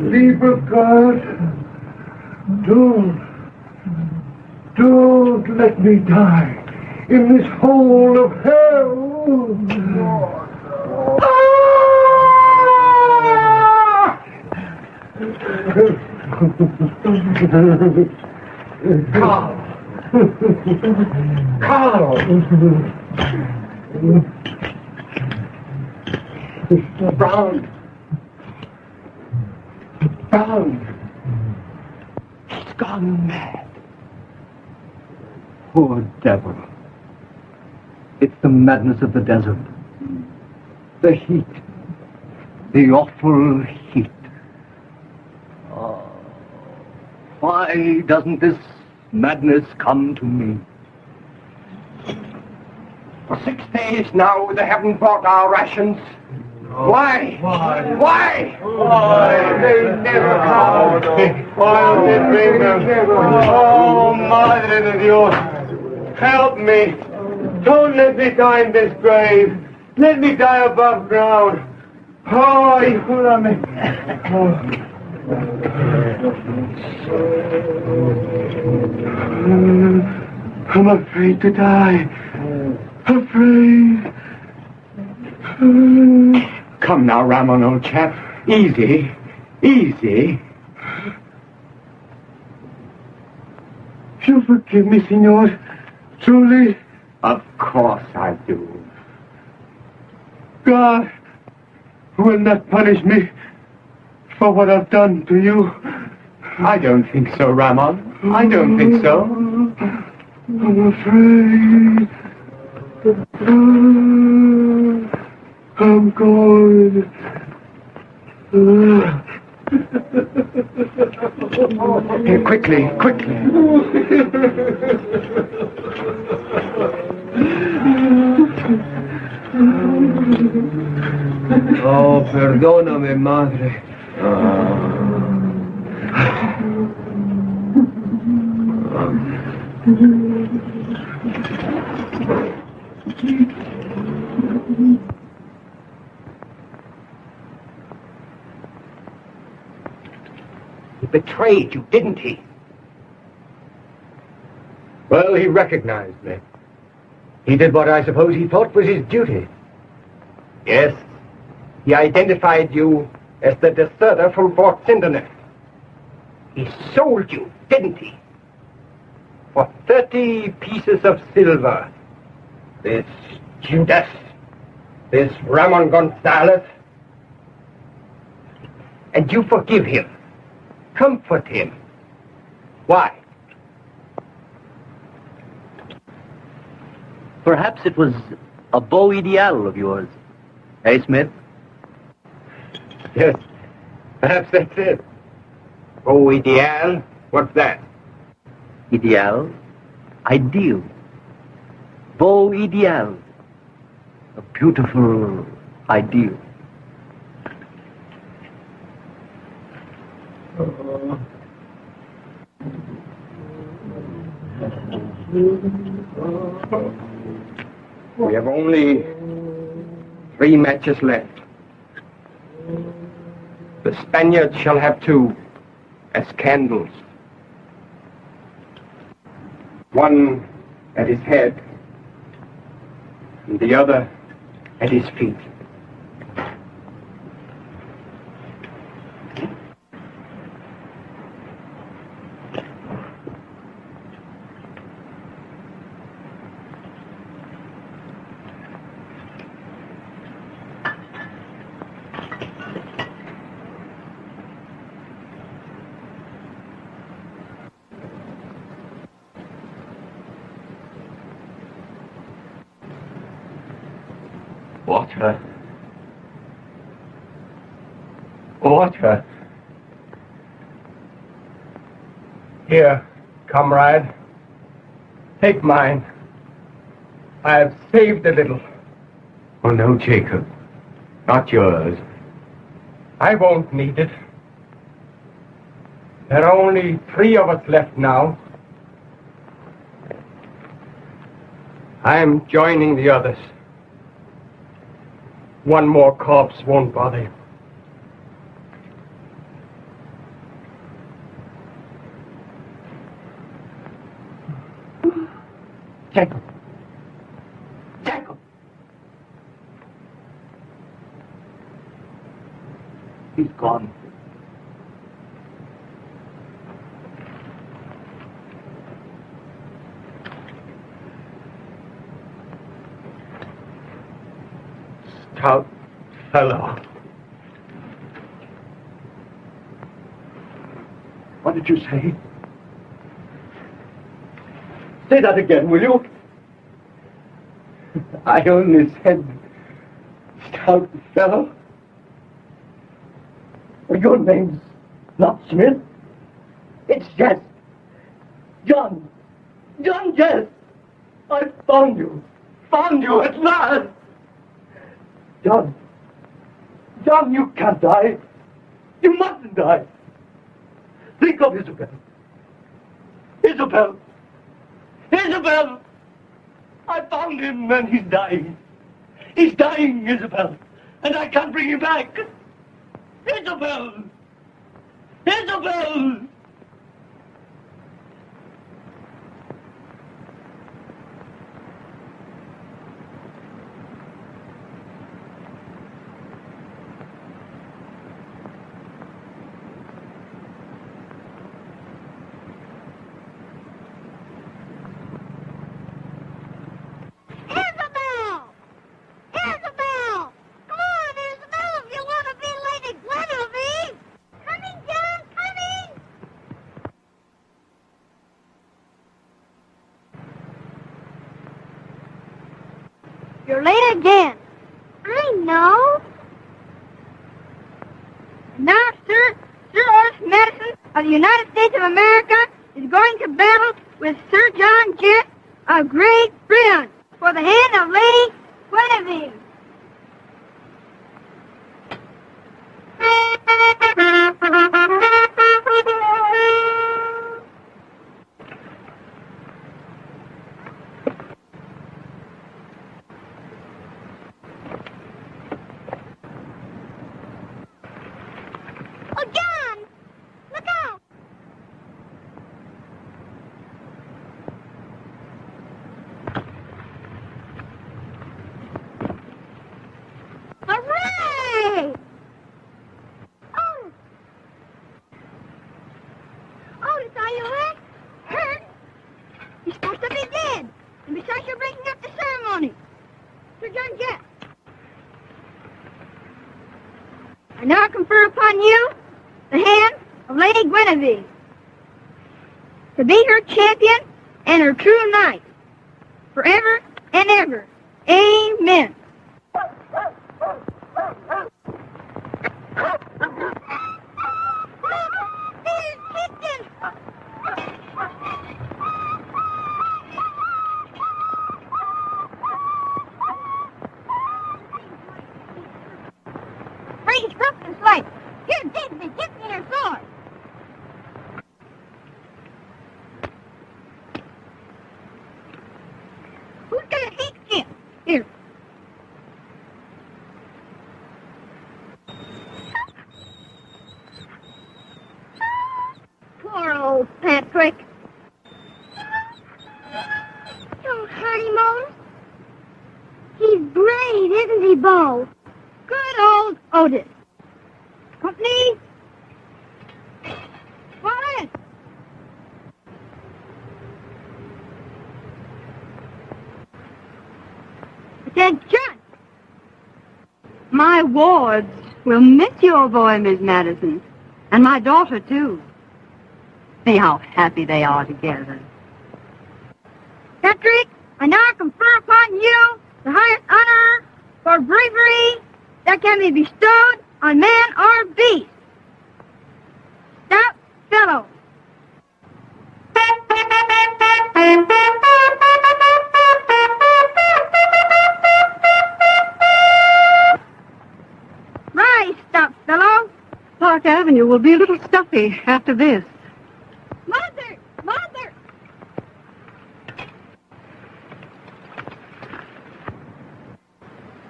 Lieber God, don't let me die in this hole of hell. Carl! Brown! He's gone mad. Poor devil. It's the madness of the desert. The heat. The awful heat. Why doesn't this madness come to me? For 6 days now they haven't brought our rations. Why? Why? They never come. Why don't they bring them? Oh, Madre de Dios, help me. Don't let me die in this grave. Let me die above ground. Oh, ayúdame. I'm afraid to die. Afraid. Come now, Ramon, old chap. Easy. Easy. You forgive me, senor. Truly? Of course I do. God will not punish me for what I've done to you. I don't think so, Ramon. I don't think so. I'm afraid. I'm going. Here, quickly. Oh, perdóname, madre. He betrayed you, didn't he? Well, he recognized me. He did what I suppose he thought was his duty. Yes. He identified you as the deserter from Fort Sindernet. He sold you, didn't he? For 30 pieces of silver. This Judas, this Ramon Gonzalez, and you forgive him, comfort him. Why? Perhaps it was a Beau Ideal of yours. Eh, Smith? Yes, perhaps that's it. Beau Ideal? What's that? Ideal? Ideal. Beau Ideal. A beautiful ideal. We have only 3 matches left. The Spaniard shall have 2 as candles. One at his head, and the other at his feet. Water. Water. Here, comrade. Take mine. I have saved a little. Oh, no, Jacob. Not yours. I won't need it. There are only 3 of us left now. I am joining the others. One more corpse won't bother you. Jacob. Jacob. He's gone. Stout fellow. What did you say? Say that again, will you? I only said stout fellow. Your name's not Smith. It's Geste. John. John Geste. I found you. Found you at last. John. John, you can't die. You mustn't die. Think of Isabel. Isabel. Isabel. I found him and he's dying. He's dying, Isabel. And I can't bring him back. Isabel! Isabel! You're late again. I know. Now, Sir Horace Madison of the United States of America is going to battle with Sir John Geste of Great Britain for the hand of Lady Guinevere. Oh, John! Look out! I now confer upon you the hand of Lady Guinevere, to be her champion and her true knight, forever and ever. Amen. Freeze, crook and slate. Here, Digby, give me your sword. Who's got a heat chip? Here. Poor old Patrick. Don't hurt him, Otis. He's brave, isn't he, Beau? Good old Otis. Company. Quiet. Attention. My wards will miss your boy, Miss Madison, and my daughter, too. See how happy they are together. Patrick, I now confer upon you the highest honor for bravery that can be bestowed on man or beast. Stout fellow. Rise, stout fellow. Park Avenue will be a little stuffy after this. Mother! Mother!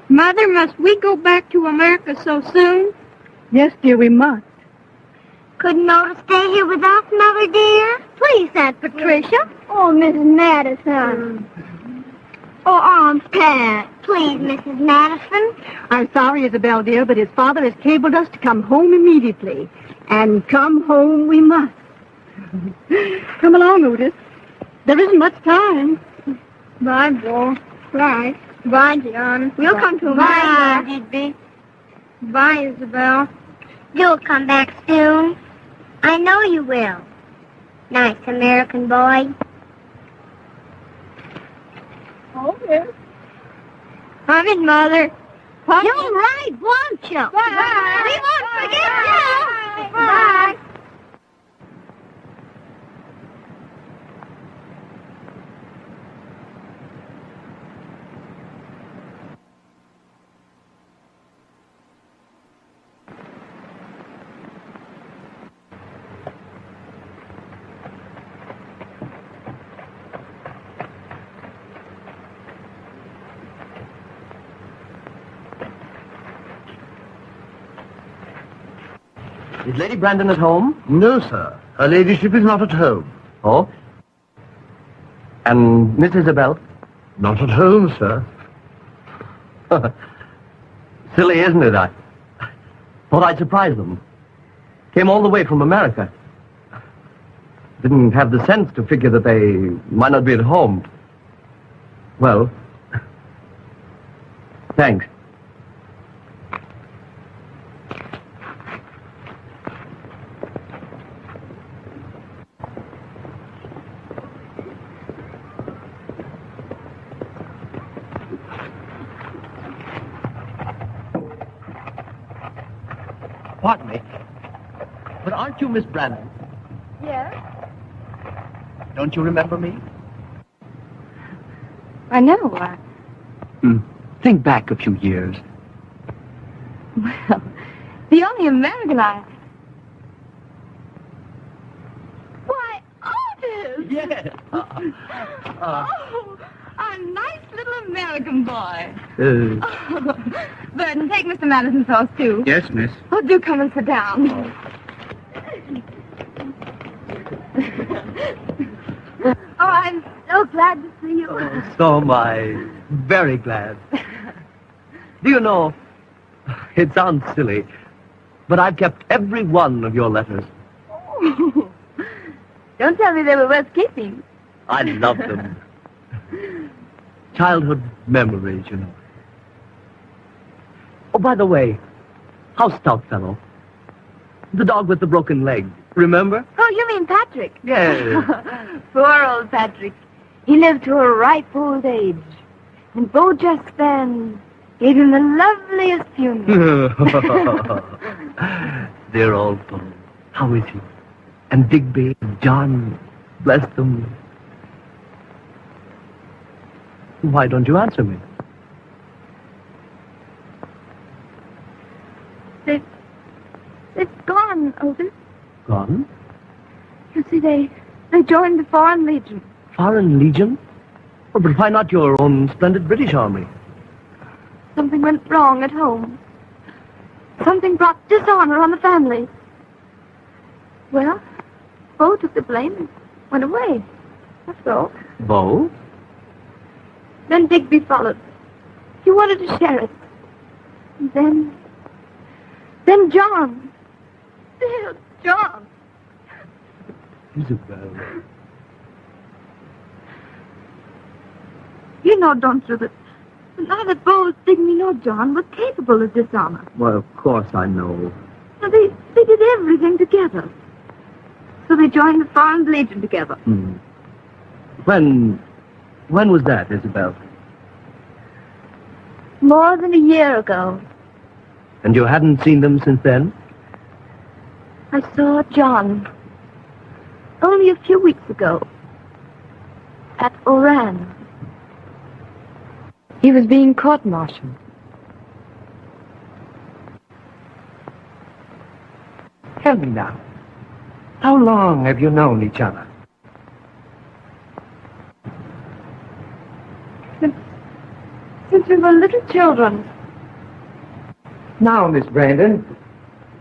Mother, must we go back to America so soon? Yes, dear, we must. Couldn't Otis stay here with us, Mother dear? Please, Aunt Patricia. Oh, Mrs. Madison. Oh, Aunt Pat. Please, Mrs. Madison. I'm sorry, Isabel, dear, but his father has cabled us to come home immediately. And come home we must. Come along, Otis. There isn't much time. Bye, Beau. Bye. Bye, John. We'll come to America. Bye, Digby. Bye, Isabel. You'll come back soon. I know you will. Nice American boy. Okay. Come in, Mother. You're right, won't you? Bye. We won't forget you. Bye. Is Lady Brandon at home? No, sir. Her ladyship is not at home. Oh? And Miss Isabel? Not at home, sir. Silly, isn't it? I thought I'd surprise them. Came all the way from America. Didn't have the sense to figure that they might not be at home. Well, thanks. Pardon me, but aren't you Miss Brandon? Yes? Don't you remember me? I know. Think back a few years. Well, the only American I... Why, Otis! Yes. Oh, a nice little American boy. Burton, take Mr. Madison's horse, too. Yes, miss. Oh, do come and sit down. Oh, I'm so glad to see you. Oh, so am I. Very glad. Do you know, it sounds silly, but I've kept every one of your letters. Oh, don't tell me they were worth keeping. I love them. Childhood memories, you know. Oh, by the way, House stout fellow. The dog with the broken leg. Remember? Oh, you mean Patrick? Yes. Poor old Patrick. He lived to a ripe old age. And Beau Geste then gave him the loveliest funeral. Dear old Beau. How is he? And Digby and John, bless them. Why don't you answer me? They've gone, Otis. Gone? You see, they joined the Foreign Legion. Foreign Legion? Oh, but why not your own splendid British army? Something went wrong at home. Something brought dishonor on the family. Well, Beau took the blame and went away. That's all. Beau? Then Digby followed. He wanted to share it. And then John. Dear John. Isabel. You know, don't you, that neither Beau, Digby, nor John were capable of dishonor. Well, of course I know. Now, they did everything together. So they joined the Foreign Legion together. Hmm. When was that, Isabel? More than a year ago. And you hadn't seen them since then? I saw John only a few weeks ago at Wren. He was being court-martialed. Tell me now, how long have you known each other? Since we were little children. Now, Miss Brandon,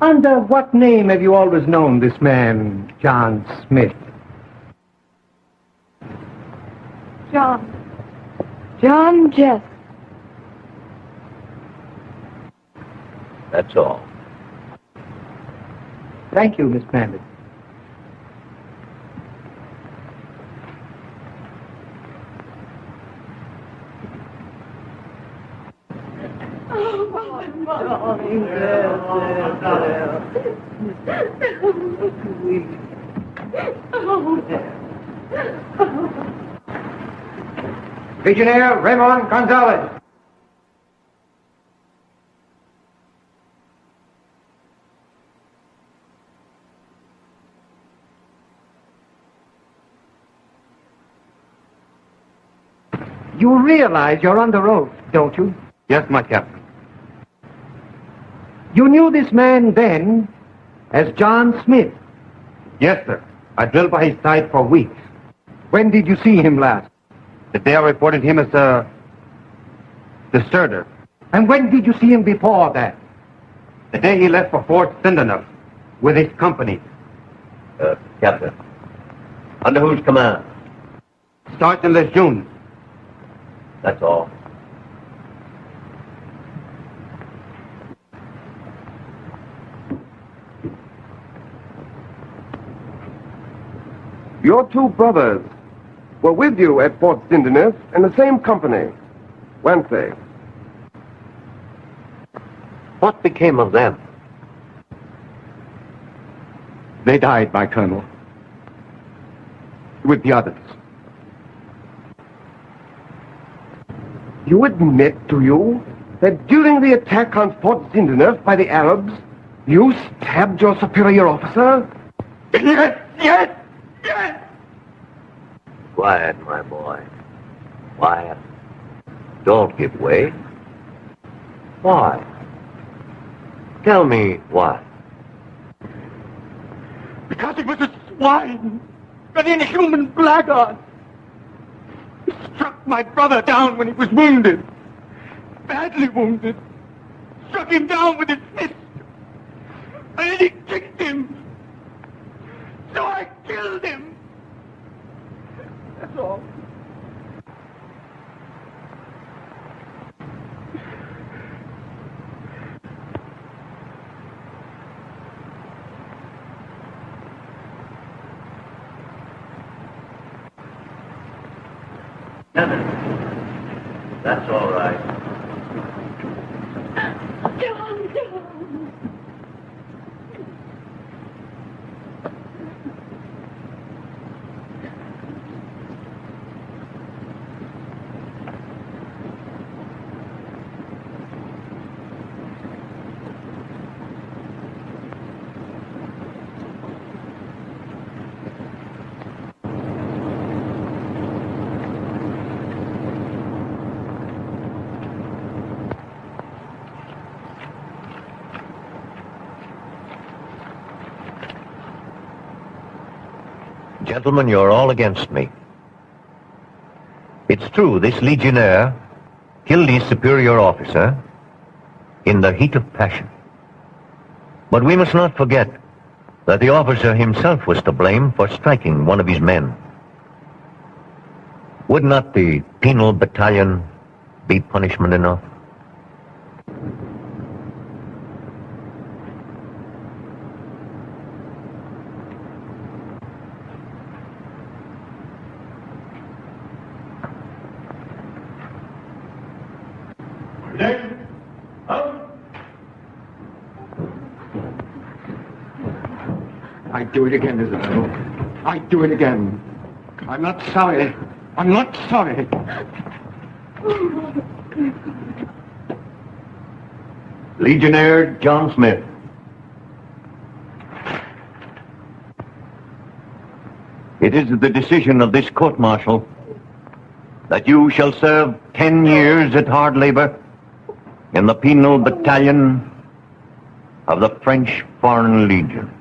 under what name have you always known this man, John Smith? John Geste. That's all. Thank you, Miss Brandon. Legionnaire Raymond Gonzalez. You realize you're under oath, don't you? Yes, my captain. You knew this man then as John Smith. Yes, sir. I drilled by his side for weeks. When did you see him last? The day I reported him as a deserter. And when did you see him before that? The day he left for Fort Sindenuf with his company. Captain. Under whose command? Sergeant Lejeune. That's all. Your two brothers were with you at Fort Sindenuf in the same company, weren't they? What became of them? They died, my colonel. With the others. You admit, do you, that during the attack on Fort Sindenuf by the Arabs, you stabbed your superior officer? Yes, yes, yes! Quiet, my boy. Quiet. Don't give way. Why? Tell me why. Because he was a swine, an inhuman blackguard. He struck my brother down when he was wounded, badly wounded. Struck him down with his fist, and then he kicked him. So I killed him. That's all. That's all right. John. Gentlemen, you're all against me. It's true, this legionnaire killed his superior officer in the heat of passion. But we must not forget that the officer himself was to blame for striking one of his men. Would not the penal battalion be punishment enough? I'd do it again, Isabel. I'd do it again. I'm not sorry. I'm not sorry. Legionnaire John Smith. It is the decision of this court-martial that you shall serve 10 years at hard labor in the penal battalion of the French Foreign Legion.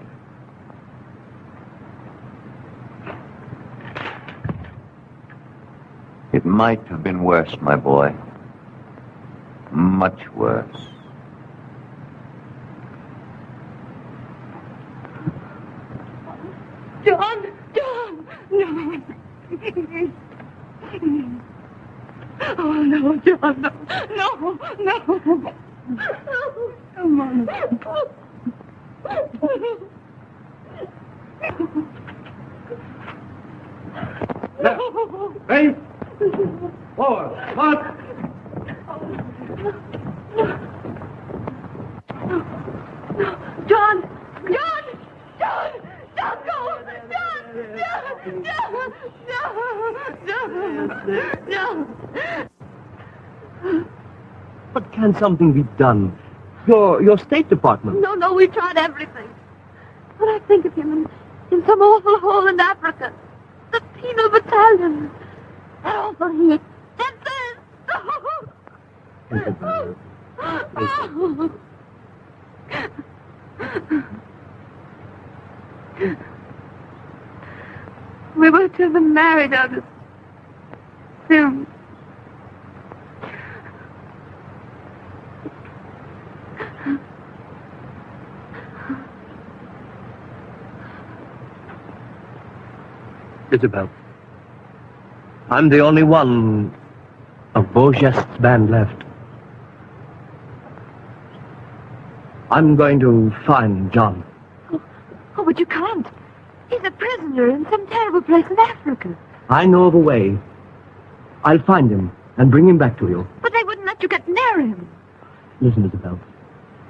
It might have been worse, my boy. Much worse. John! No! Oh, no, John, no! Come on. Left. Right. Forward. March. John! Don't go! John! But can something be done? Your State Department. No, we tried everything. When I think of him in some awful hole in Africa, the penal battalion, that awful heat, we were to have been married out of film. Isabel, I'm the only one of Beau Geste's band left. I'm going to find John. Oh, but you can't. He's a prisoner in some terrible place in Africa. I know of a way. I'll find him and bring him back to you. But they wouldn't let you get near him. Listen, Isabel.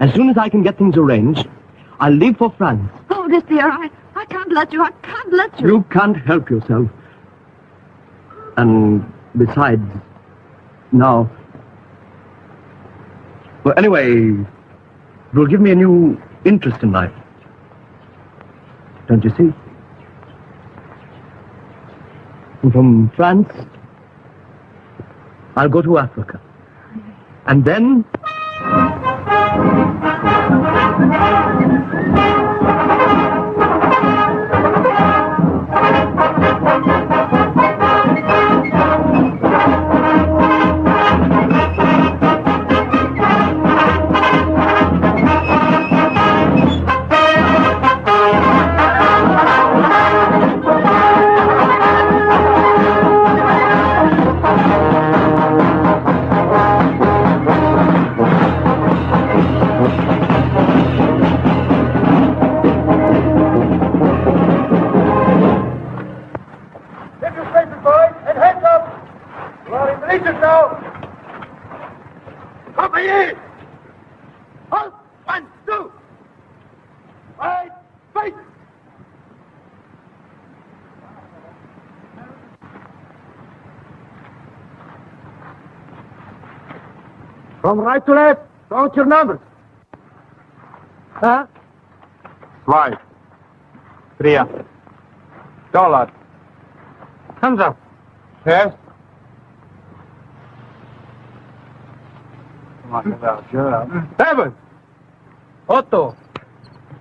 As soon as I can get things arranged, I'll leave for France. Oh, dear, I can't let you. I can't let you. You can't help yourself. And besides, now... Well, anyway, it will give me a new interest in life. Don't you see? And from France, I'll go to Africa. And then... From right to left. Count your numbers. Huh? $2, $3, Hands up. Yes. 7, 8,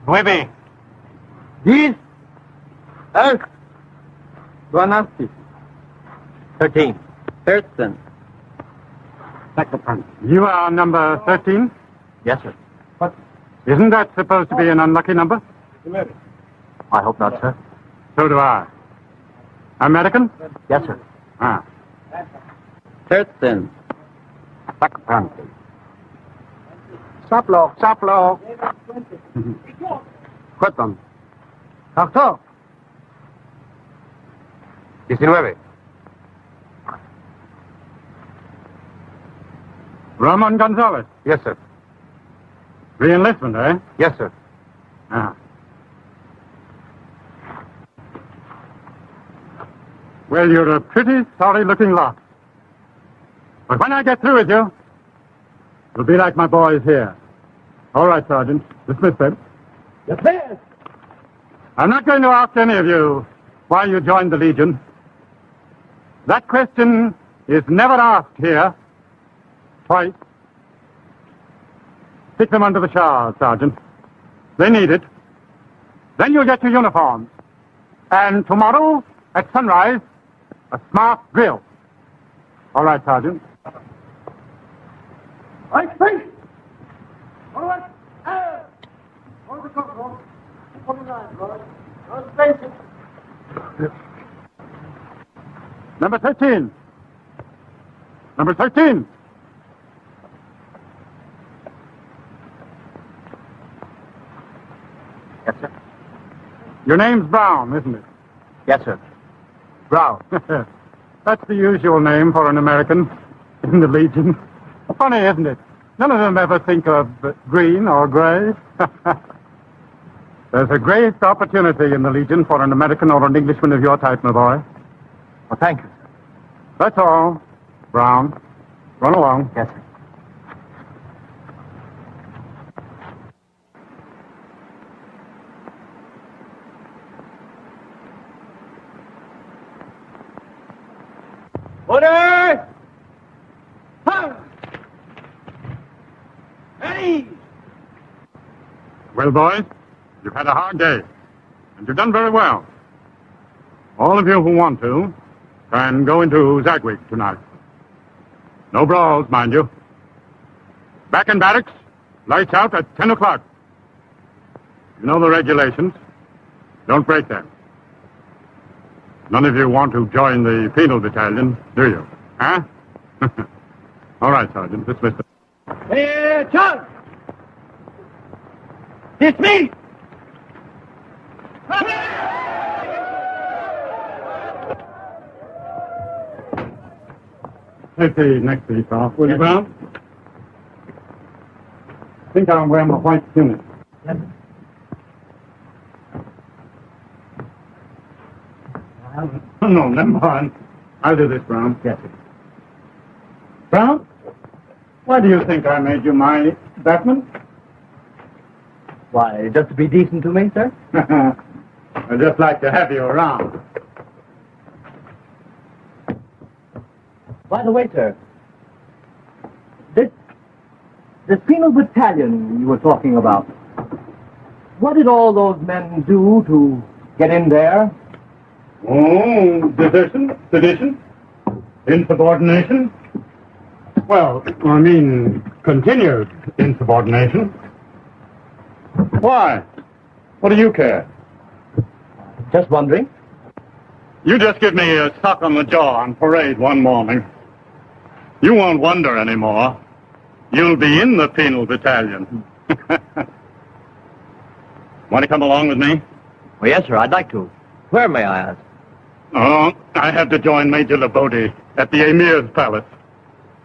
9, 10, 12. 13. 13. You are number 13? Yes, sir. Isn't that supposed to be an unlucky number? I hope not, sir. So do I. American? Yes, sir. Ah. 13. Saplo. 19. Ramon Gonzalez. Yes, sir. Re-enlistment, eh? Yes, sir. Ah. Well, you're a pretty sorry-looking lot. But when I get through with you, you'll be like my boys here. All right, Sergeant. Dismiss them. Yes, sir. I'm not going to ask any of you why you joined the Legion. That question is never asked here. Twice. Stick them under the shower, Sergeant. They need it. Then you'll get your uniforms. And tomorrow, at sunrise, a smart drill. All right, Sergeant. I think. All right. Hold the control. 49, Lord. Let's face it. Number 13. Number 13. Yes, sir. Your name's Brown, isn't it? Yes, sir. Brown. That's the usual name for an American in the Legion. Funny, isn't it? None of them ever think of green or gray. There's a great opportunity in the Legion for an American or an Englishman of your type, my boy. Well, thank you, sir. That's all. Brown. Run along. Yes, sir. Order! Fire! Ready! Well, boys, you've had a hard day, and you've done very well. All of you who want to can go into Zagwig tonight. No brawls, mind you. Back in barracks, lights out at 10 o'clock. You know the regulations. Don't break them. None of you want to join the penal battalion, do you? Huh? All right, Sergeant. Dismiss them. Hey, Charles! It's me! Take the next piece off, will you, Brown? I think I'll wear my white tunic. No, never mind. I'll do this, Brown. Yes, sir. Brown, why do you think I made you my batman? Why, just to be decent to me, sir? I'd just like to have you around. By the way, sir, this penal battalion you were talking about, what did all those men do to get in there? Oh, desertion, sedition, insubordination. Well, I mean, continued insubordination. Why? What do you care? Just wondering. You just give me a sock on the jaw on parade one morning. You won't wonder anymore. You'll be in the penal battalion. Want to come along with me? Well, yes, sir, I'd like to. Where, may I ask? Oh, I have to join Major Labode at the Emir's palace.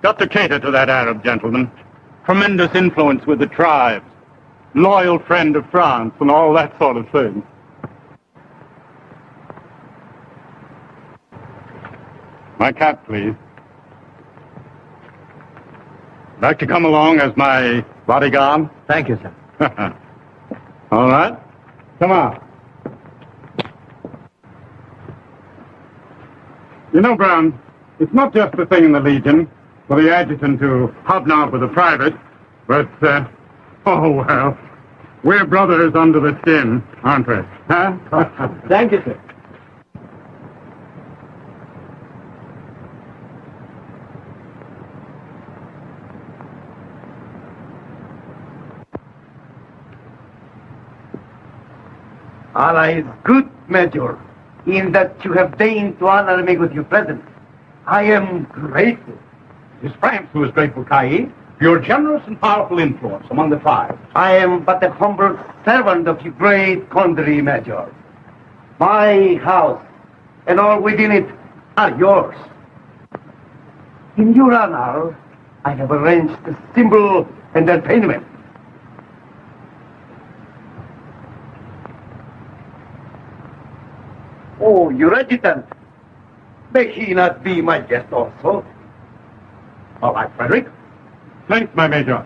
Got to cater to that Arab gentleman. Tremendous influence with the tribes. Loyal friend of France and all that sort of thing. My cap, please. Like to come along as my bodyguard? Thank you, sir. All right. Come on. You know, Brown, it's not just the thing in the Legion for the adjutant to hobnob with a private, but, oh, well, we're brothers under the skin, aren't we? Huh? Thank you, sir. Allah is good, Major, in that you have deigned to honor me with your presence. I am grateful. It is France who is grateful, Kai, for your generous and powerful influence among the tribes. I am but a humble servant of your great country, Major. My house and all within it are yours. In your honor, I have arranged a simple entertainment. Oh, your adjutant. May he not be my guest also? All right, Frederick. Thanks, my major.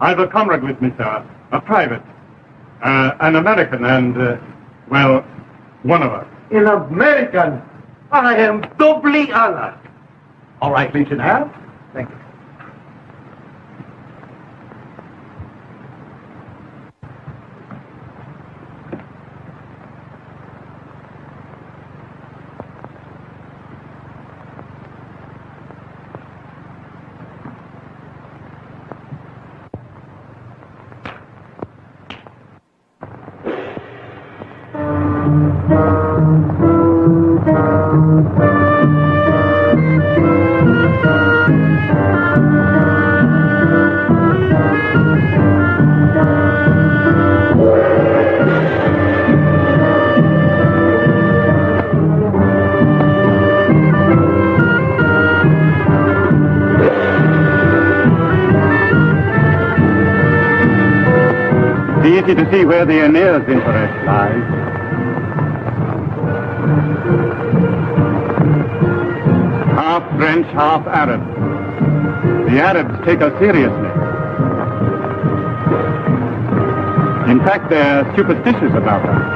I've a comrade with me, sir. A private. An American and, well, one of us. An American? I am doubly honored. All right, Lieutenant. Thank you. Easy to see where the Emir's interest lies. Half French, half Arab. The Arabs take us seriously. In fact, they're superstitious about us.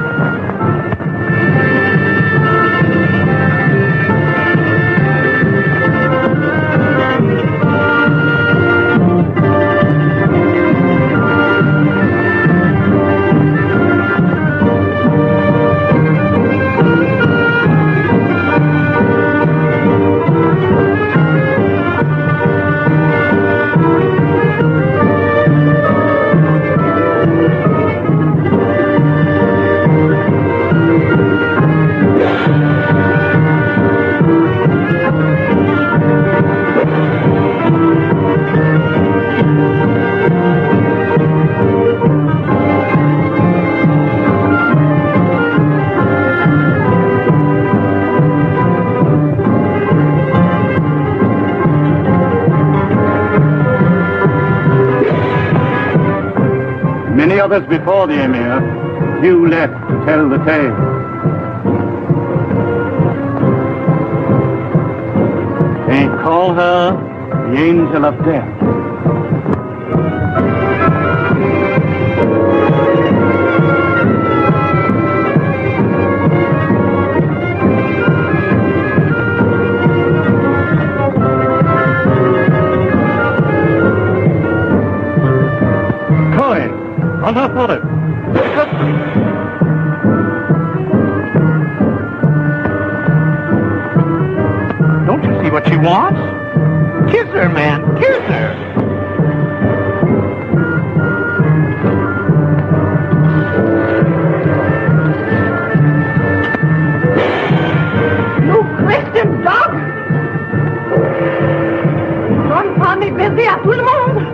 Many others before the Emir, few left to tell the tale. They call her the Angel of Death. On her forehead. Don't you see what she wants? Kiss her, man. Kiss her. You Christian dog! Don't call me busy à tout le monde!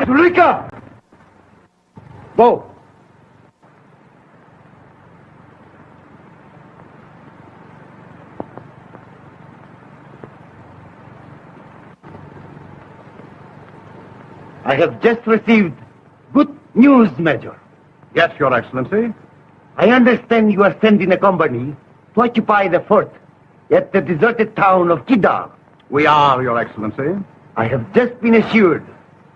Zulika! Beau! I have just received good news, Major. Yes, Your Excellency. I understand you are sending a company to occupy the fort at the deserted town of Kidal. We are, Your Excellency. I have just been assured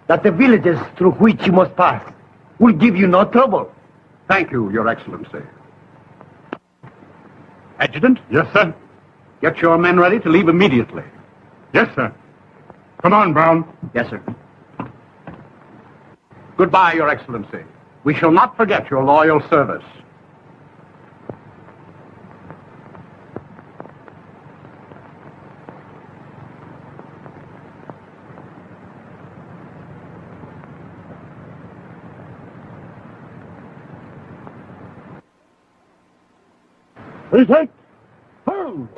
that the villages through which you must pass will give you no trouble. Thank you, Your Excellency. Adjutant? Yes, sir. Get your men ready to leave immediately. Yes, sir. Come on, Brown. Yes, sir. Goodbye, Your Excellency. We shall not forget your loyal service. Present. Hold.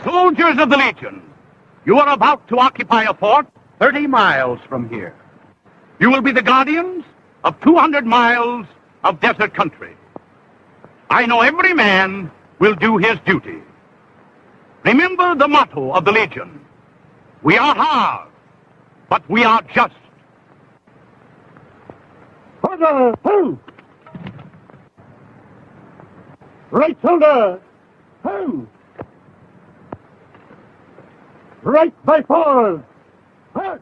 Soldiers of the Legion, you are about to occupy a fort 30 miles from here. You will be the guardians of 200 miles of desert country. I know every man will do his duty. Remember the motto of the Legion. We are hard, but we are just. Order. Hold. Right shoulder. Hold. Right by forward. Hold.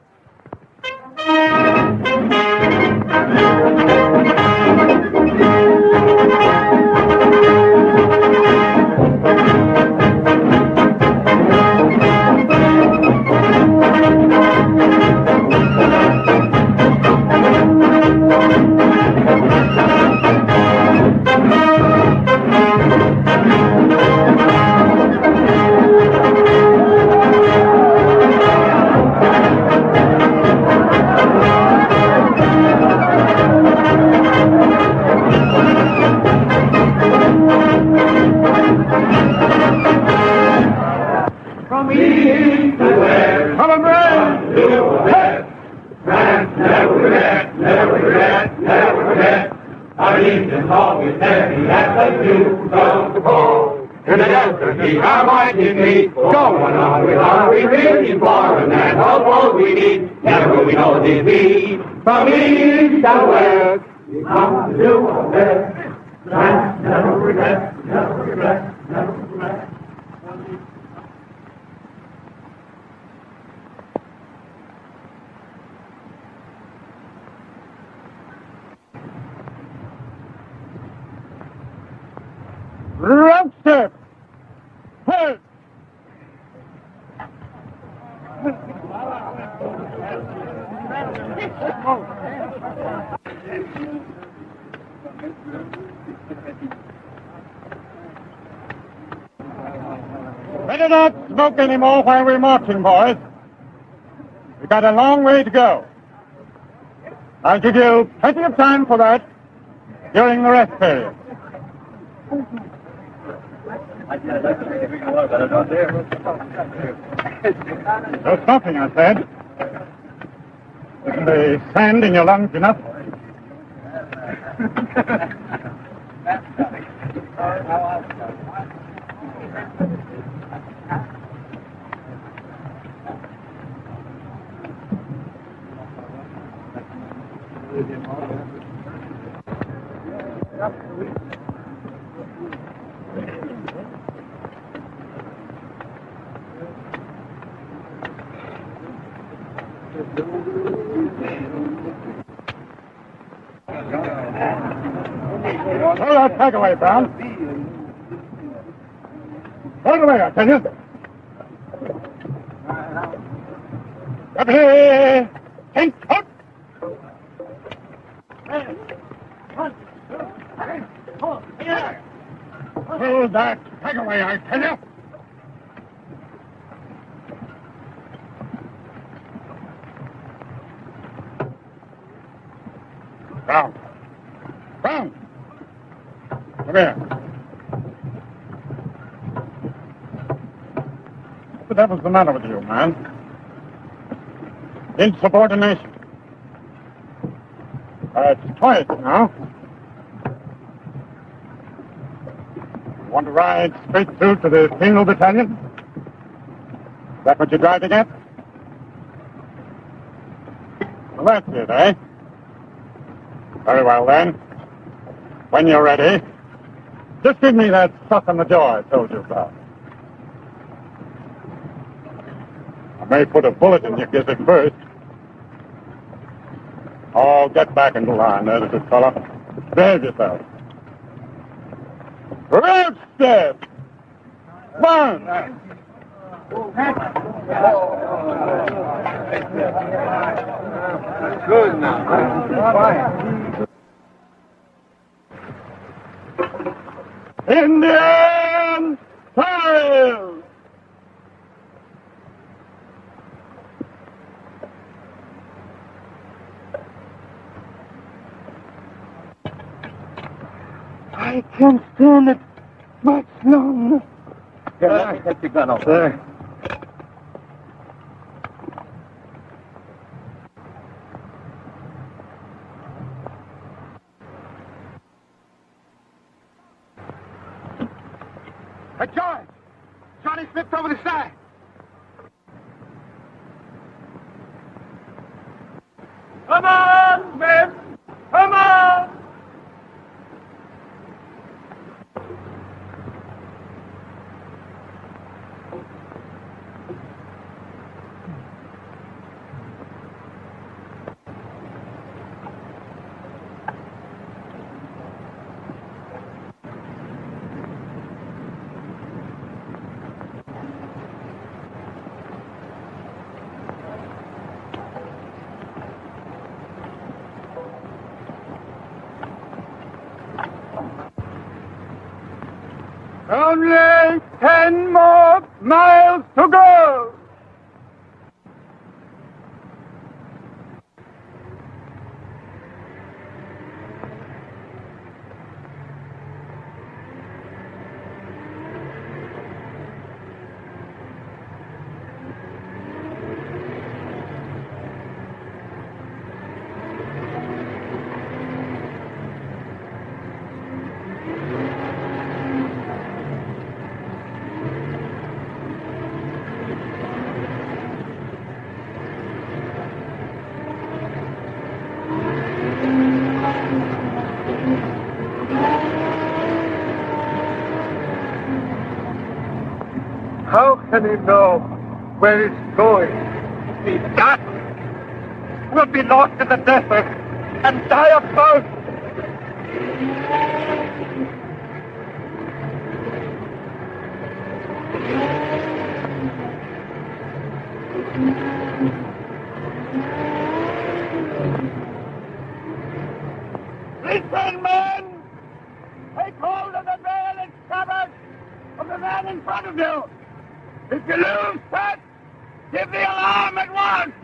From east to west, Come on, Wren. to west. France never forget, never forget, never forget. Our Legion always steady at the news of the call. In the desert, keep our mighty feet going on with our reaching for and that's all we need. Never will we know defeat. From east to west, we come to do our best. France never forget, never forget, never forget. Right step. Hold. Better not smoke anymore while we're marching, boys. We've got a long way to go. I'll give you plenty of time for that during the rest period. No smoking, I said. Isn't the sand in your lungs enough? Throw that tag away, Brown. Throw it away, I tell you. Up here. Think up. Throw that tag away, I tell you. Brown. Brown. Come here. What the devil's the matter with you, man? Insubordination. It's twice now. You want to ride straight through to the penal battalion? Is that what you're driving at? Well, that's it, eh? Very well, then. When you're ready, just give me that suck on the jaw I told you about. I may put a bullet in your gizzard first. Oh, get back into line there, little fellow. Behave yourself. Right step. One. Good now. Indian file. I can't stand it much longer. Here, let me take your gun over. Sir. Hey, George! Johnny slipped over the side. Come on, Smith! Come on! Only 10 more miles to go. How can he know where it's going? He's got. We'll be lost in the desert and die of thirst. Listen, men! Take hold of the veil and scabbard of the man in front of you! If you lose touch, give the alarm at once!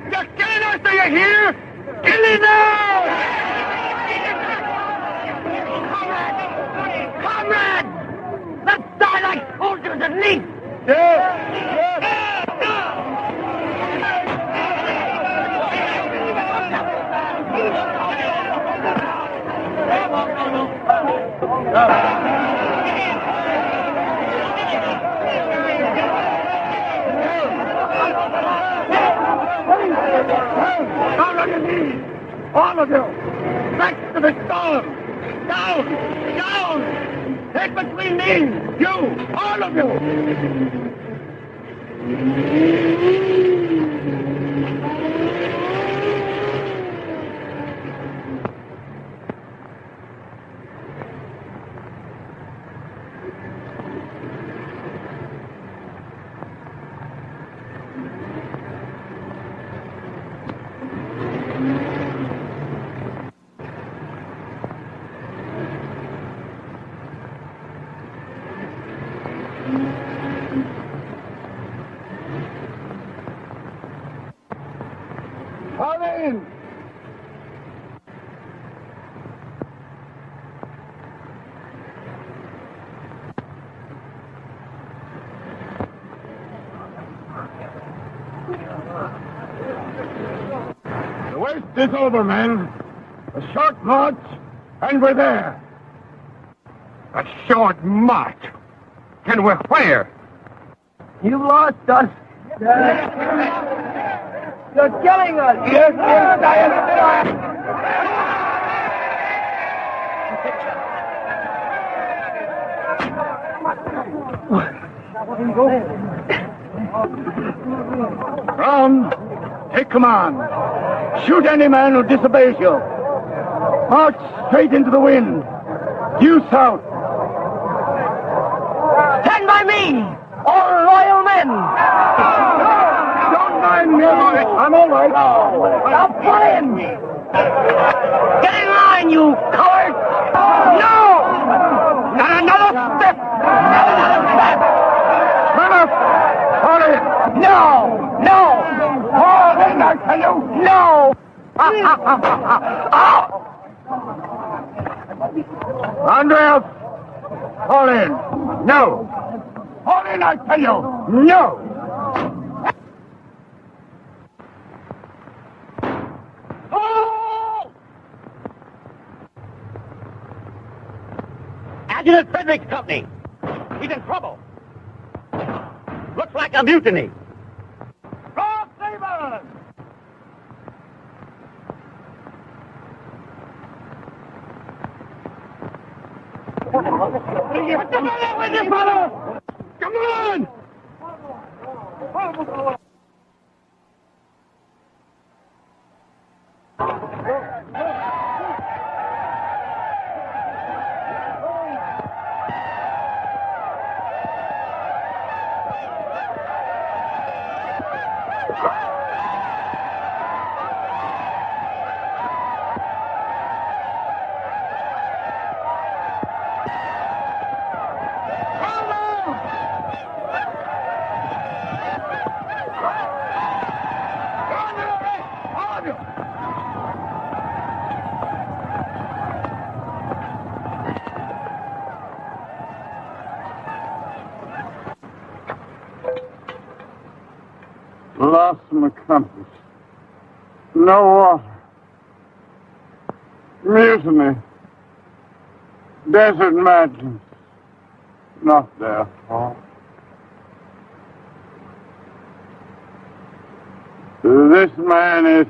You're killing us, do you hear? Killing us! Comrades! Let's die like soldiers at least! Down on your knees! All of you! Back to the storm! Down! Down! Take between me! You! All of you! Come in! The worst is over, men. A short march, and we're there. A short march? And we're where? You lost us. You're killing us. Yes, yes, I am. Brown, take command. Shoot any man who disobeys you. March straight into the wind. Due south. Stand by me, all loyal men! Don't mind me. I'm all right. Stop flying! Get in line, you coward! No! Not another step! Not another step! Run up. Fall in. No! No! Fall in, I tell you. No! Ow! Andreas, fall in. No. Fall in, I tell you. No. Adjutant Frederick's company. He's in trouble. Looks like a mutiny. Cross sabers. What's the matter with you, fellow? Come on! Lost my compass. No water. Mutiny. Desert madness. Not their fault. This man is...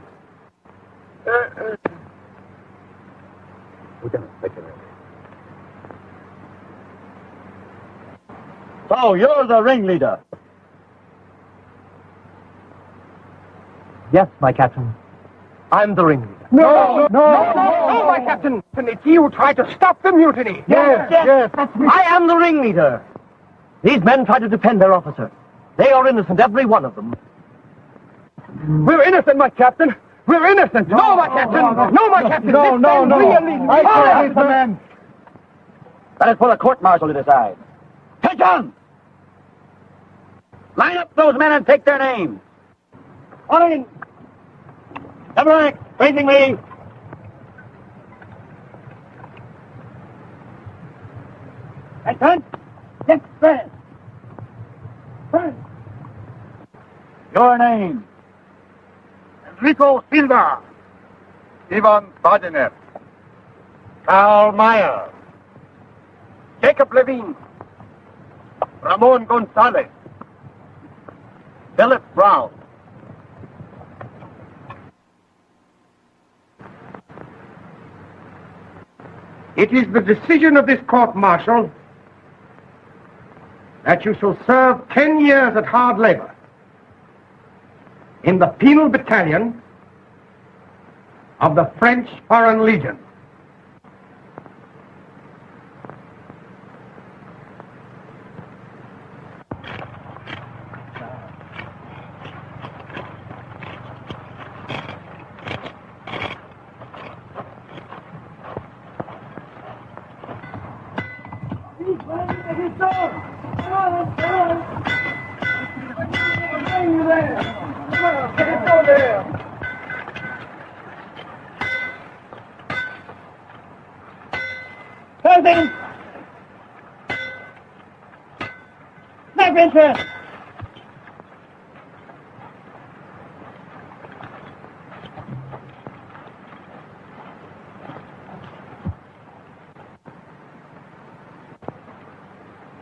So, you're the ringleader. Yes, my captain. I'm the ringleader. No, my captain. And it's you who tried to stop the mutiny. Yes. I am the ringleader. These men tried to defend their officer. They are innocent, every one of them. We're innocent, my captain. We're innocent. No, my captain. No, my captain. No. Really. I can't the men. That is for the court-martial to decide. Attention! Line up those men and take their names. On in. Double rank, facing me. Attention. Yes, sir. Your name? Enrico Silva. Ivan Badenev. Karl Meyer. Jacob Levine. Ramon Gonzalez. Philip Brown. It is the decision of this court-martial that you shall serve 10 years at hard labor in the penal battalion of the French Foreign Legion.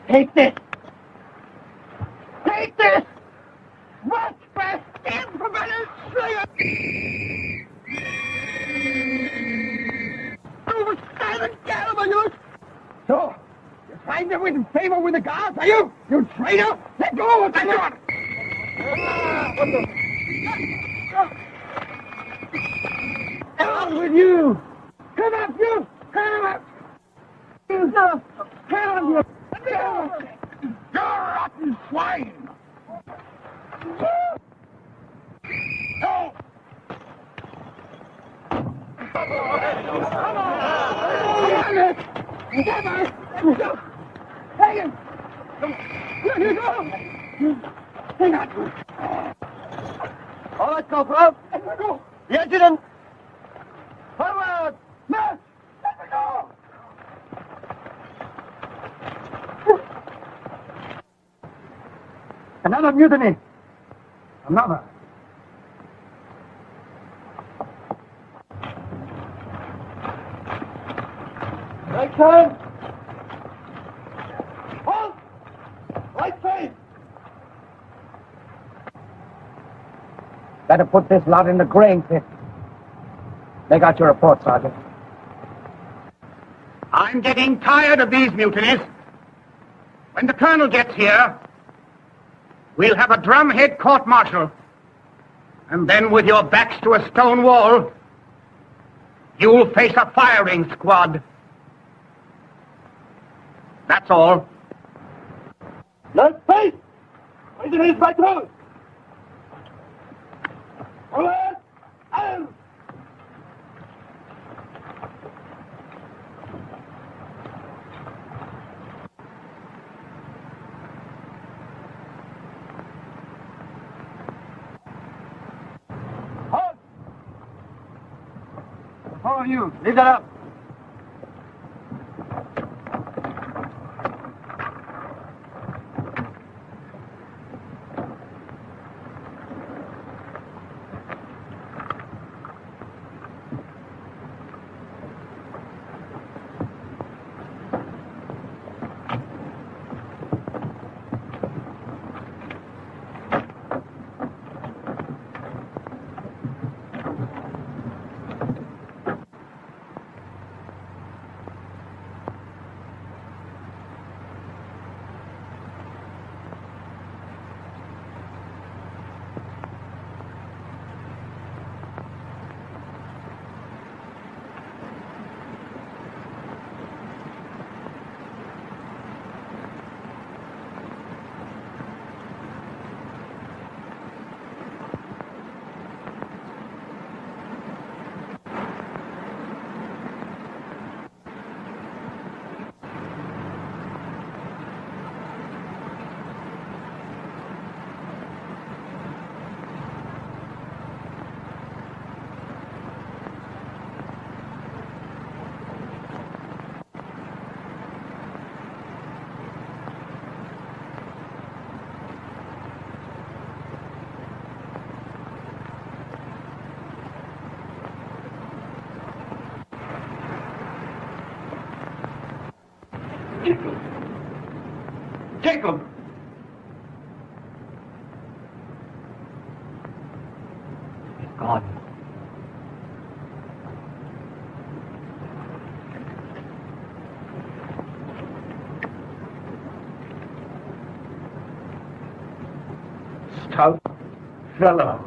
Take this! Take this! What best implemented slayer! You silent gentlemen, You traitor! Let go! Let go! Down with you! Come up, you! Come up! Come up, you! You rotten swine! No! Come on! Hang him! Here you go! Hang on! All right, Corporal. Let me go! The adjutant! Forward! March! Let me go! Another mutiny! Another! Right turn! Halt! Right face! Better put this lot in the grain pit. Make out your report, Sergeant. I'm getting tired of these mutinies. When the colonel gets here, we'll have a drumhead court-martial. And then with your backs to a stone wall, you'll face a firing squad. That's all. Let's face! Raise it by toes! Forward! Out! Halt! All of you, leave that up. Jacob! He's gone. Stout fellow.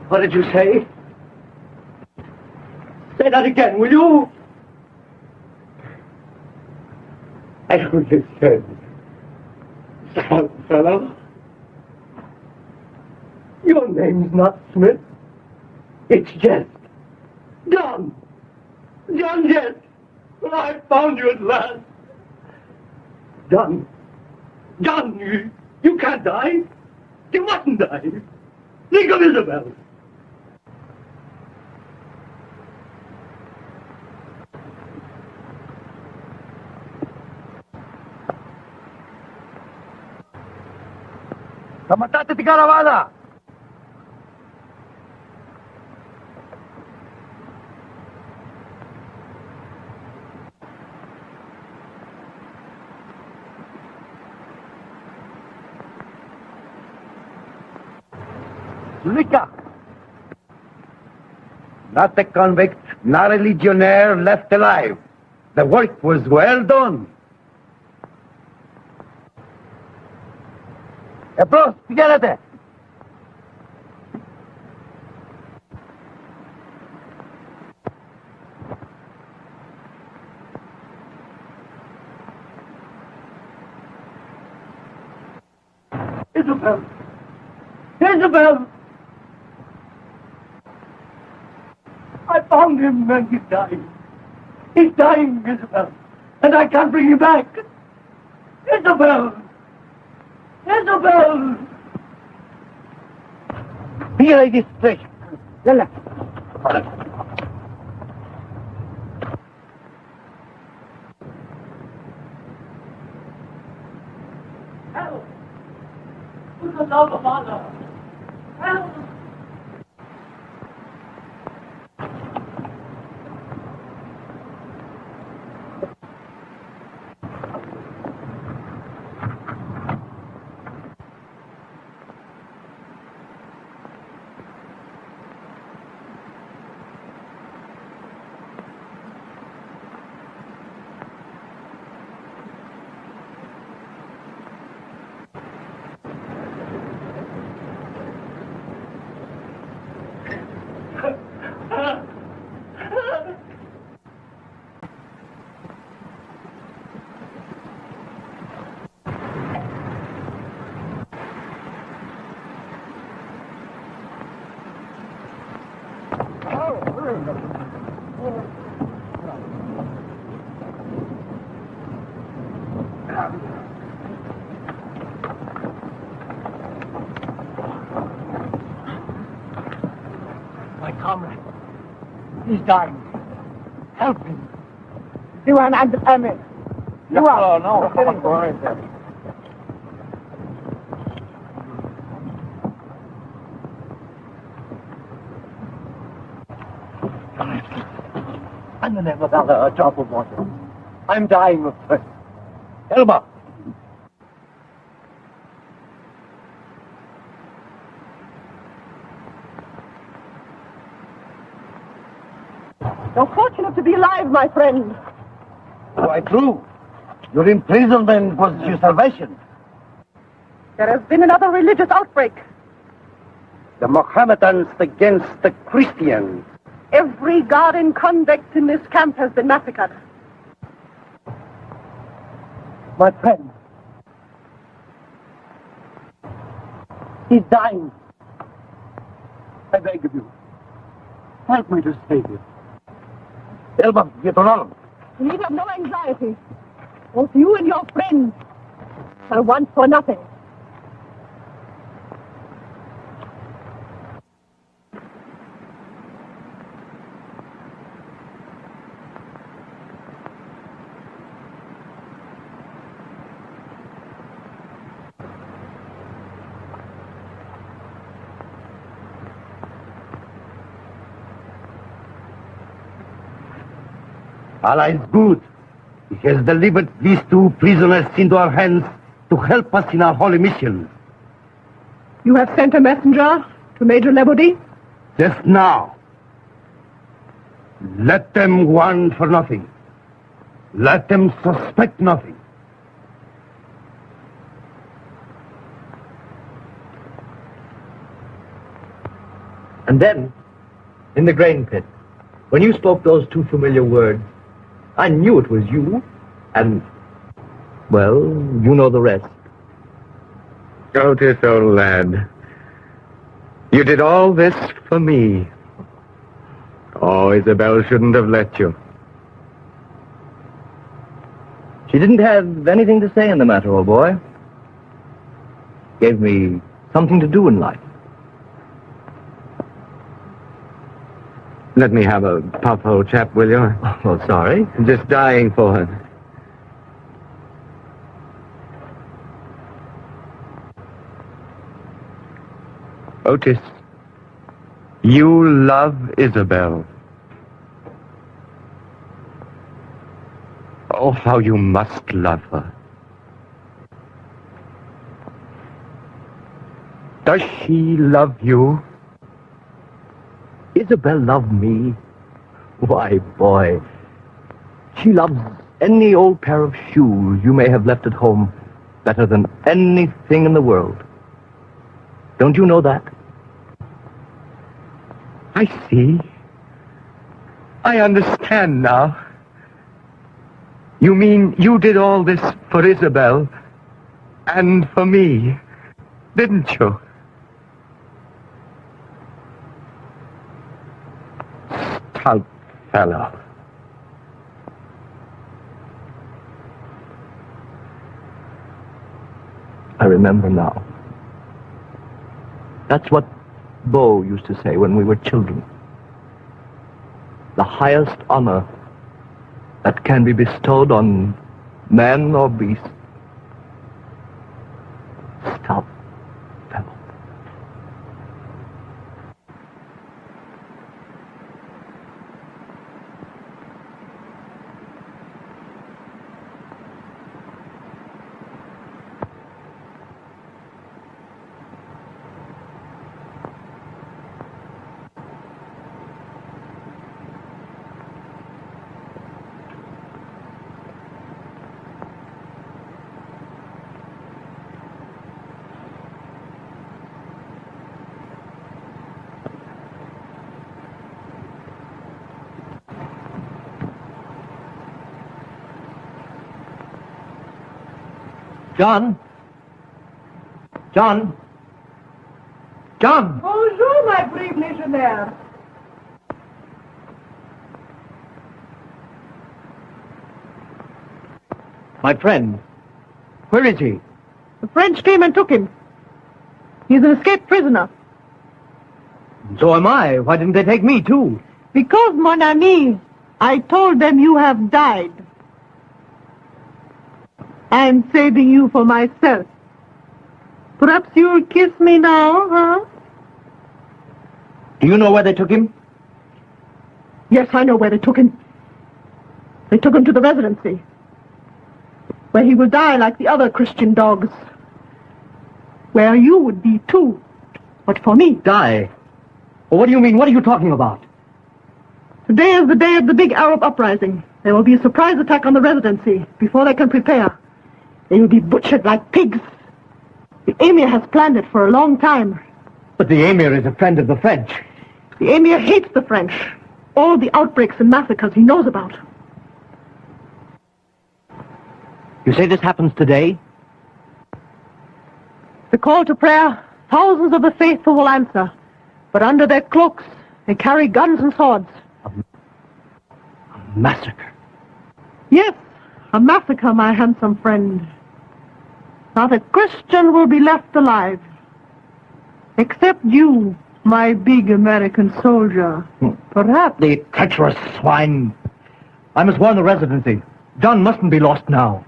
What did you say? Say that again, will you? I only said, stout fellow. Your name's not Smith. It's Geste. John. John Geste. Well, I found you at last. John. John, you can't die. You mustn't die. Think of Isabel. Kamatate ti Caravana! Zulika! Not a convict, not a legionnaire left alive. The work was well done. Bros, fíjate. Isabel! Isabel! I found him and he's dying. He's dying, Isabel. And I can't bring him back. Isabel! Isabel! Here I this place. Lala. Help! For the love of Allah! Help! My comrade, he's dying. Help him. You are not the camel. You are. No. In the name of Allah, a drop of water. I'm dying of thirst. Elba! You're fortunate to be alive, my friend. Quite true. Your imprisonment was your salvation. There has been another religious outbreak. The Mohammedans against the Christians. Every garden convict in this camp has been massacred. My friend. He's dying. I beg of you. Help me to save him. Elba, get on. You need have no anxiety. Both you and your friends are want for nothing. Allah is good. He has delivered these two prisoners into our hands to help us in our holy mission. You have sent a messenger to Major Lebody? Just now. Let them want for nothing. Let them suspect nothing. And then, in the grain pit, when you spoke those two familiar words, I knew it was you, and, well, you know the rest. Otis, old lad, you did all this for me. Oh, Isabel shouldn't have let you. She didn't have anything to say in the matter, old boy. Gave me something to do in life. Let me have a puff, old chap, will you? Oh, sorry. I'm just dying for her. Otis, you love Isabel. Oh, how you must love her. Does she love you? Isabel loved me. Why, boy, She loves any old pair of shoes you may have left at home better than anything in the world. Don't you know that? I see. I understand now. You mean you did all this for Isabel and for me, didn't you? Stout fellow. I remember now. That's what Beau used to say when we were children. The highest honor that can be bestowed on man or beast. Stout fellow. John? John? John! Bonjour, my brave legionnaire. My friend. Where is he? The French came and took him. He's an escaped prisoner. So am I. Why didn't they take me, too? Because, mon ami, I told them you have died. I am saving you for myself. Perhaps you'll kiss me now, huh? Do you know where they took him? Yes, I know where they took him. They took him to the residency, where he will die like the other Christian dogs. Where you would be, too. But for me... Die? Well, what do you mean? What are you talking about? Today is the day of the big Arab uprising. There will be a surprise attack on the residency before they can prepare. They will be butchered like pigs. The Emir has planned it for a long time. But the Emir is a friend of the French. The Emir hates the French. All the outbreaks and massacres he knows about. You say this happens today? The call to prayer, thousands of the faithful will answer. But under their cloaks, they carry guns and swords. A massacre. Yes, a massacre, my handsome friend. Not a Christian will be left alive. Except you, my big American soldier. Perhaps. The treacherous swine. I must warn the residency. John mustn't be lost now.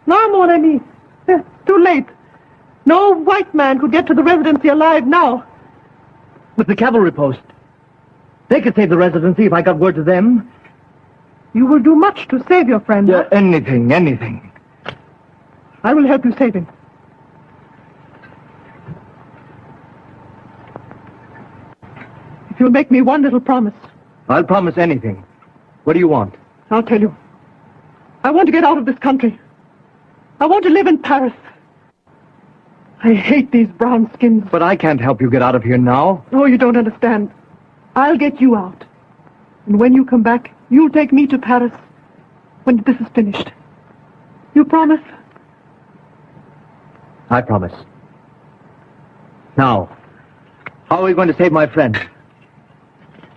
No, mon ami. It's too late. No white man could get to the residency alive now. With the cavalry post. They could save the residency if I got word to them. You will do much to save your friend. Anything. I will help you save him. If you'll make me one little promise. I'll promise anything. What do you want? I'll tell you. I want to get out of this country. I want to live in Paris. I hate these brown skins. But I can't help you get out of here now. Oh, you don't understand. I'll get you out. And when you come back, you'll take me to Paris when this is finished. You promise? I promise. Now, how are we going to save my friend?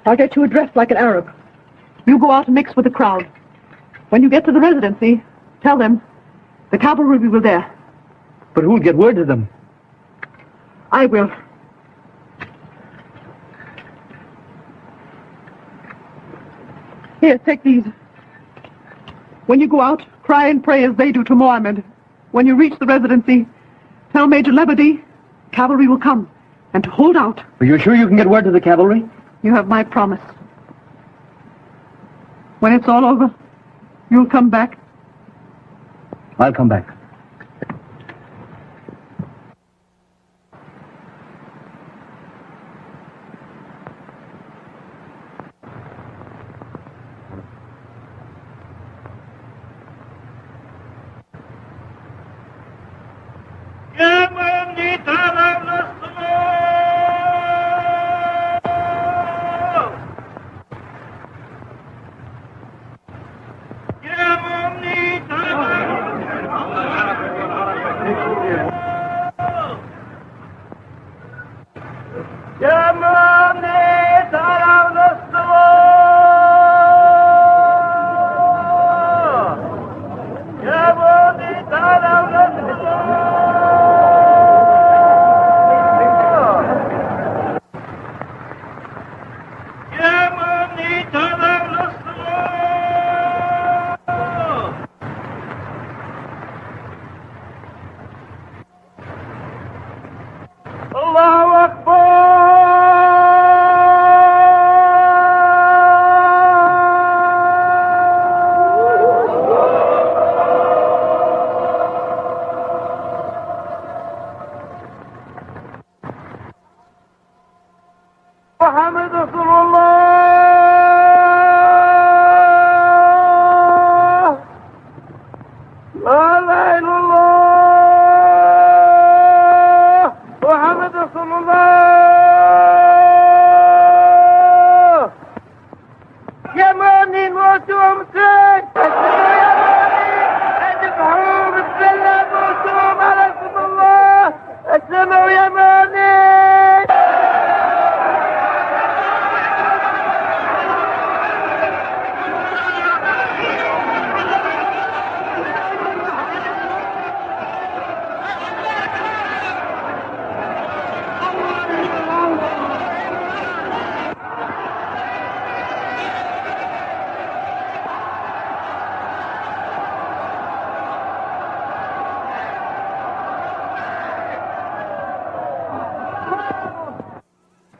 I'll get you dressed like an Arab. You go out and mix with the crowd. When you get to the residency, tell them the cavalry will be there. But who'll get word to them? I will. Here, take these. When you go out, cry and pray as they do to Mohammed. When you reach the residency, tell Major Lebedy cavalry will come, and to hold out. Are you sure you can get word to the cavalry? You have my promise. When it's all over, you'll come back. I'll come back.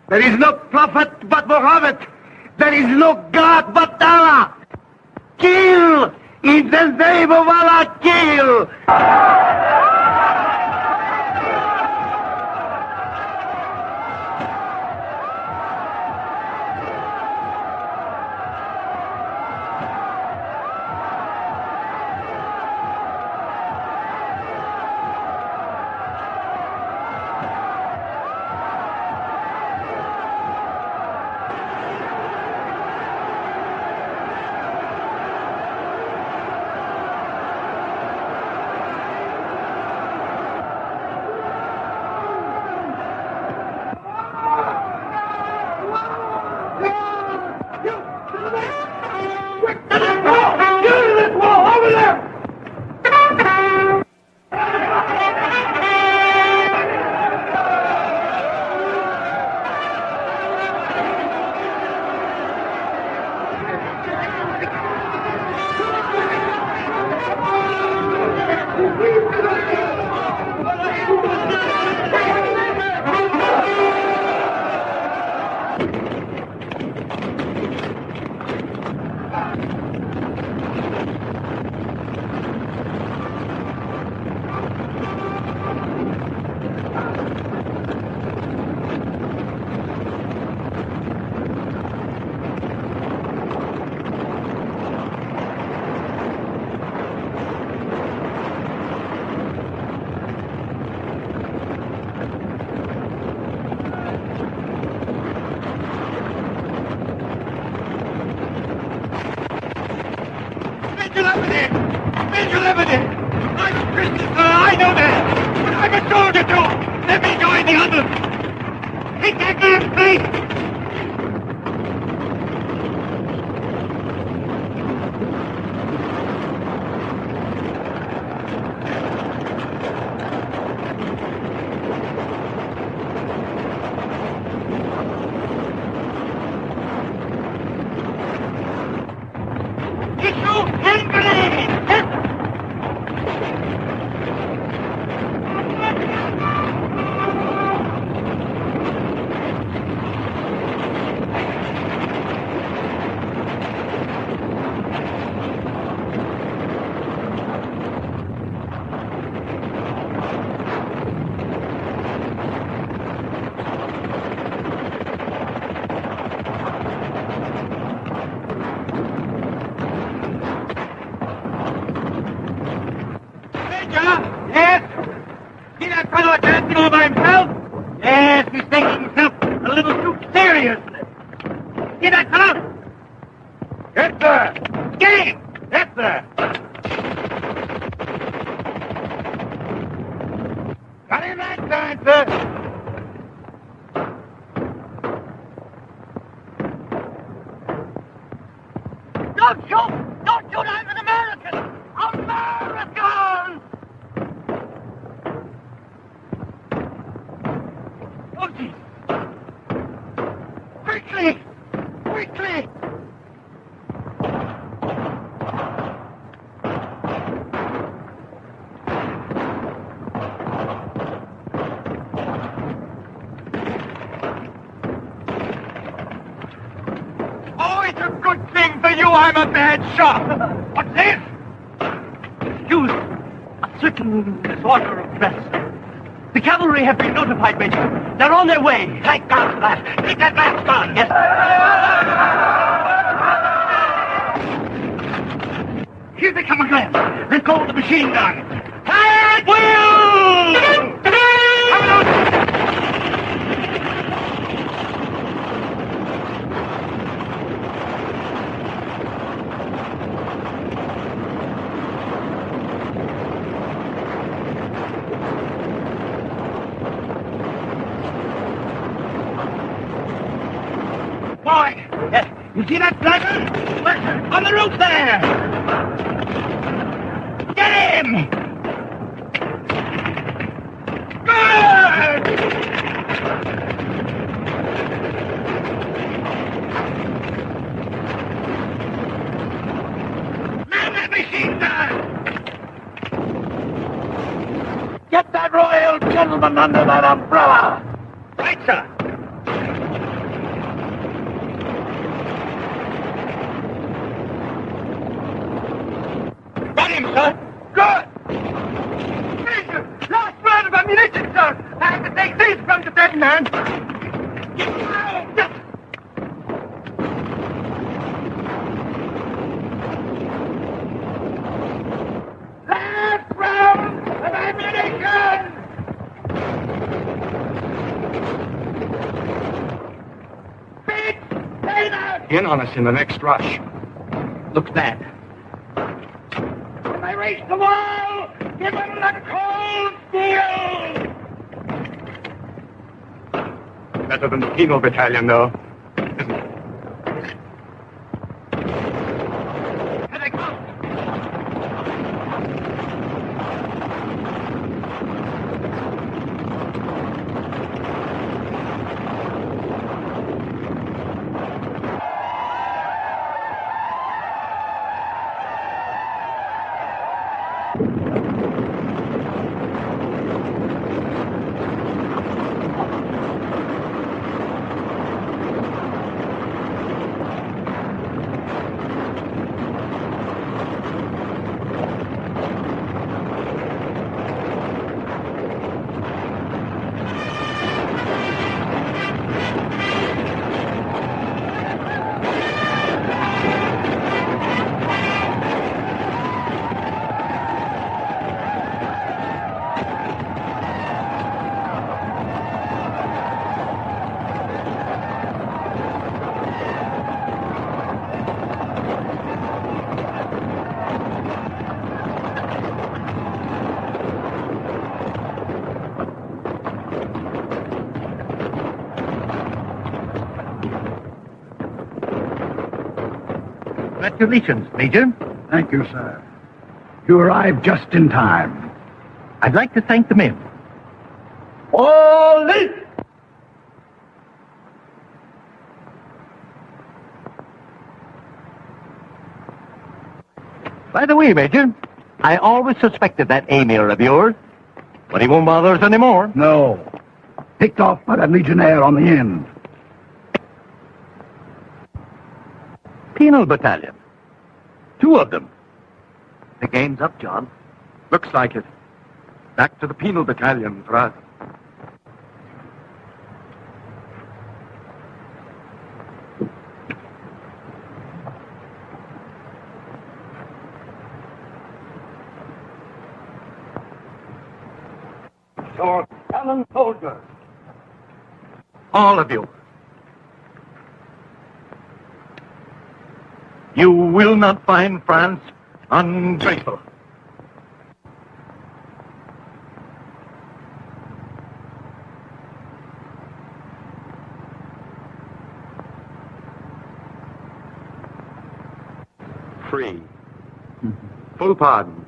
There is no prophet but Muhammad. There is no God but Allah. Kill! In the name of Allah, kill! I'm a Christian, sir, I know that. But I'm a soldier too. Let me join the others. Take that gun, please. Don't shoot! Don't shoot! I'm an American! American! Oh, Jesus! Quickly! Quickly! Oh, it's a good thing for you I'm a bad shot. What's this? Excuse a certain disorder of dress. The cavalry have been notified, Major. They're on their way. Thank God for that! Get that mask on! Yes. Here they come again! Let go of the machine gun! Fire at will! Boy! Yes. You see that flagger? Where? On the roof there! Get him! Good! Man that machine gun! Get that royal gentleman under that umbrella! Right, sir. Got him, sir! Good! Major! Last round of ammunition, sir! I have to take these from the dead man! Get out! Last round of ammunition! Big Taylor! In on us in the next rush. Looks bad. When I race the wall, give him the cold steel! Better than the penal battalion, though. Here they come! Congratulations, Major. Thank you, sir. You arrived just in time. I'd like to thank the men. All in! By the way, Major, I always suspected that Emir of yours, but he won't bother us anymore. No. Picked off by that Legionnaire on the end. Penal battalion. 2 of them. The game's up, John. Looks like it. Back to the penal battalion for us. Your gallant soldiers. All of you. You will not find France ungrateful. Free. Full pardon.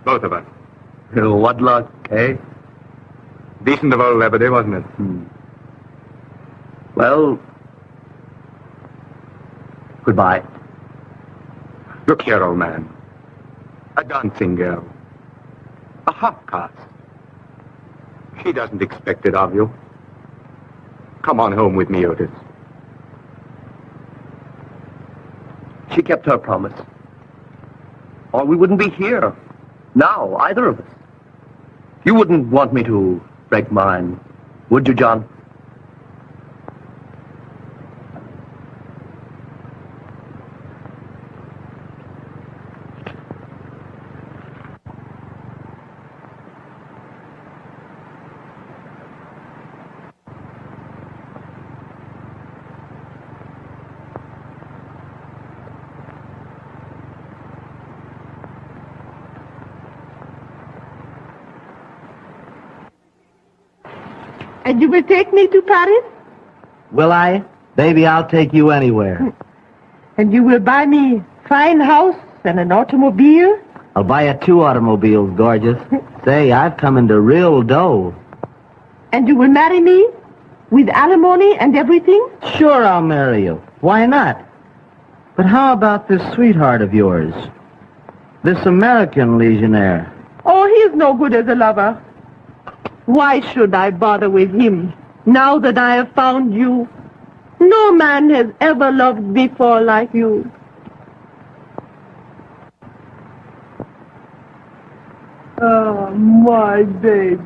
Both of us. What luck, eh? Decent of old Liberty, wasn't it? Well, goodbye. Look here, old man. A dancing girl. A half caste. She doesn't expect it of you. Come on home with me, Otis. She kept her promise. Or we wouldn't be here. Now, either of us. You wouldn't want me to break mine, would you, John? And you will take me to Paris? Will I? Baby, I'll take you anywhere. And you will buy me fine house and an automobile? I'll buy you 2 automobiles, gorgeous. Say, I've come into real dough. And you will marry me? With alimony and everything? Sure, I'll marry you. Why not? But how about this sweetheart of yours? This American legionnaire? Oh, he's no good as a lover. Why should I bother with him, now that I have found you? No man has ever loved before like you. Oh, my baby.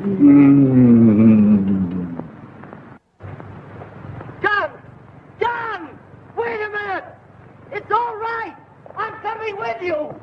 John! Wait a minute! It's all right! I'm coming with you!